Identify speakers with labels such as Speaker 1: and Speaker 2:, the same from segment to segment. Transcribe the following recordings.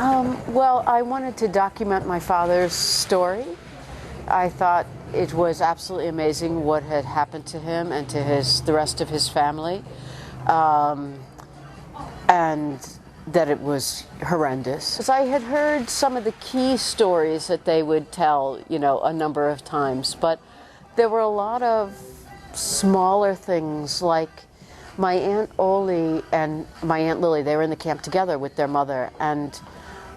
Speaker 1: Well, I wanted to document my father's story. I thought it was absolutely amazing what had happened to him and to the rest of his family, and that it was horrendous. Because I had heard some of the key stories that they would tell, a number of times, but there were a lot of smaller things, like my Aunt Oli and my Aunt Lily, they were in the camp together with their mother, and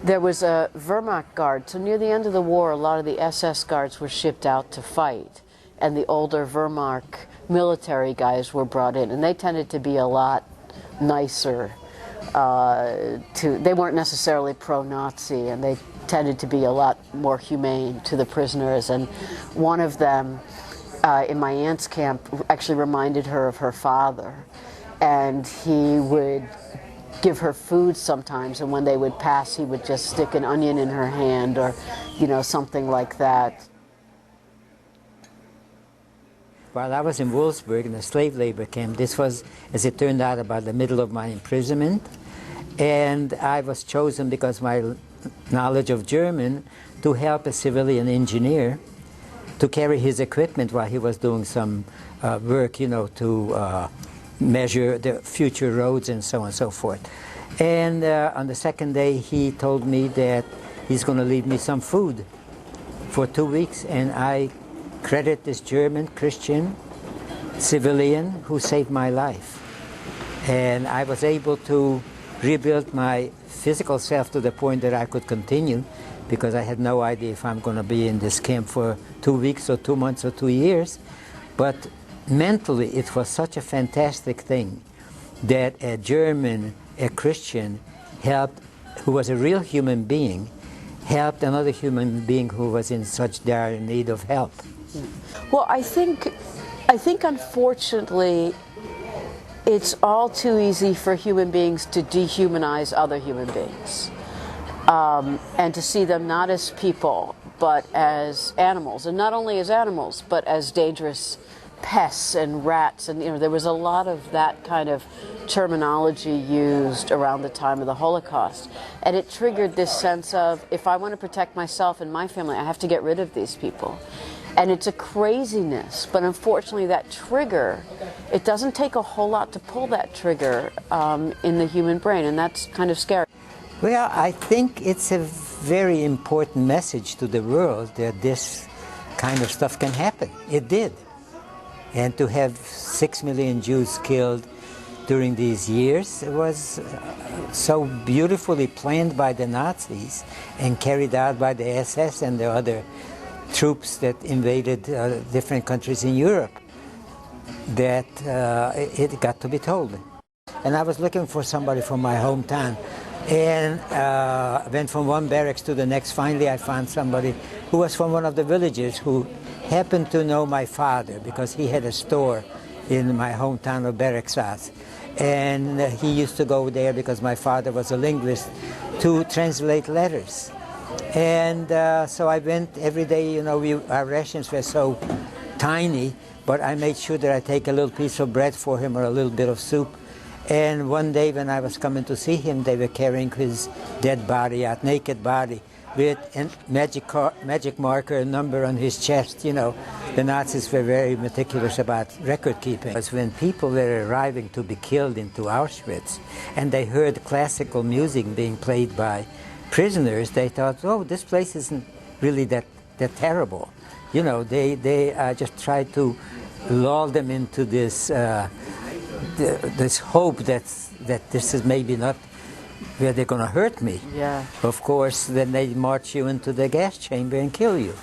Speaker 1: there was a Wehrmacht guard. So near the end of the war, a lot of the SS guards were shipped out to fight, and the older Wehrmacht military guys were brought in, and they tended to be a lot nicer. They weren't necessarily pro-Nazi, and they tended to be a lot more humane to the prisoners. And one of them, in my aunt's camp, actually reminded her of her father, and he would give her food sometimes, and when they would pass, he would just stick an onion in her hand, or something like that.
Speaker 2: While I was in Wolfsburg in a slave labor camp, this was, as it turned out, about the middle of my imprisonment, and I was chosen because my knowledge of German to help a civilian engineer to carry his equipment while he was doing some work, to measure the future roads and so on and so forth. And on the second day, he told me that he's going to leave me some food for 2 weeks, and I credit this German Christian civilian who saved my life. And I was able to rebuild my physical self to the point that I could continue, because I had no idea if I'm going to be in this camp for 2 weeks or 2 months or 2 years. But mentally, it was such a fantastic thing that a German, a Christian, who was a real human being, helped another human being who was in such dire need of help.
Speaker 1: Well, I think unfortunately, it's all too easy for human beings to dehumanize other human beings, and to see them not as people, but as animals, and not only as animals, but as dangerous pests and rats. And there was a lot of that kind of terminology used around the time of the Holocaust, and it triggered this sense of, if I want to protect myself and my family, I have to get rid of these people. And it's a craziness, but unfortunately that trigger, it doesn't take a whole lot to pull that trigger in the human brain, and that's kind of scary.
Speaker 2: Well, I think it's a very important message to the world that this kind of stuff can happen. It did. And to have 6 million Jews killed during these years, it was so beautifully planned by the Nazis and carried out by the SS and the other troops that invaded different countries in Europe, that it got to be told. And I was looking for somebody from my hometown, and went from one barracks to the next. Finally, I found somebody who was from one of the villages who happened to know my father, because he had a store in my hometown of Berexas. And he used to go there, because my father was a linguist, to translate letters. And so I went every day. Our rations were so tiny, but I made sure that I take a little piece of bread for him or a little bit of soup. And one day when I was coming to see him, they were carrying his dead body out, naked body, with a magic marker, a number on his chest. The Nazis were very meticulous about record keeping. Because when people were arriving to be killed into Auschwitz, and they heard classical music being played by prisoners, they thought, oh, this place isn't really that terrible. They just tried to lull them into this this hope that this is maybe not where they're going to hurt me.
Speaker 1: Yeah.
Speaker 2: Of course, then they march you into the gas chamber and kill you.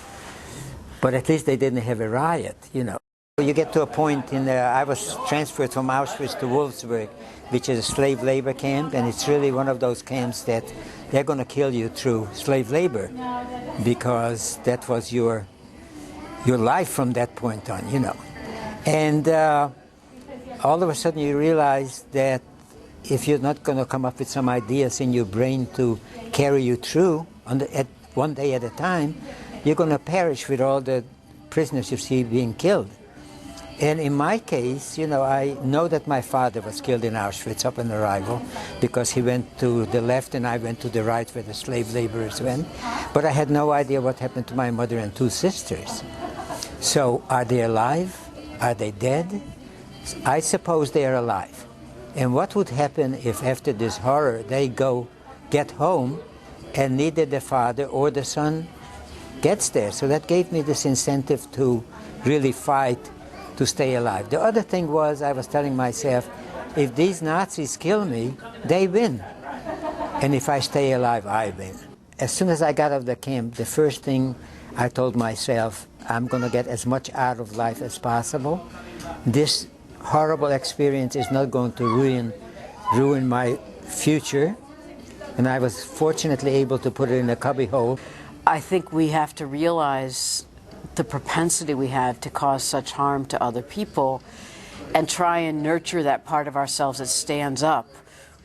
Speaker 2: But at least they didn't have a riot. You get to a point I was transferred from Auschwitz to Wolfsburg, which is a slave labor camp, and it's really one of those camps that they're going to kill you through slave labor, because that was your life from that point on, And all of a sudden you realize that if you're not going to come up with some ideas in your brain to carry you through at one day at a time, you're going to perish with all the prisoners you see being killed. And in my case, you know, I know that my father was killed in Auschwitz upon arrival because he went to the left and I went to the right where the slave laborers went. But I had no idea what happened to my mother and two sisters. So are they alive? Are they dead? I suppose they are alive. And what would happen if after this horror they get home and neither the father or the son gets there? So that gave me this incentive to really fight to stay alive. The other thing was, I was telling myself, if these Nazis kill me, they win. And if I stay alive, I win. As soon as I got out of the camp, the first thing I told myself, I'm going to get as much out of life as possible. This horrible experience is not going to ruin my future. And I was fortunately able to put it in a cubbyhole.
Speaker 1: I think we have to realize the propensity we have to cause such harm to other people and try and nurture that part of ourselves that stands up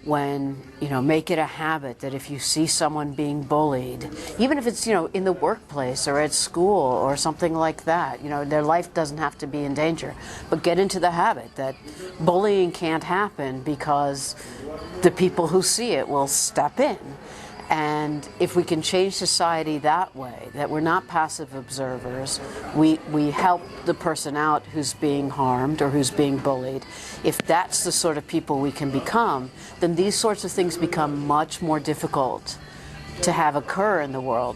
Speaker 1: when, you know, make it a habit that if you see someone being bullied, even if it's, you know, in the workplace or at school or something like that, you know, their life doesn't have to be in danger, but get into the habit that bullying can't happen because the people who see it will step in. And if we can change society that way, that we're not passive observers, we help the person out who's being harmed or who's being bullied. If that's the sort of people we can become, then these sorts of things become much more difficult to have occur in the world.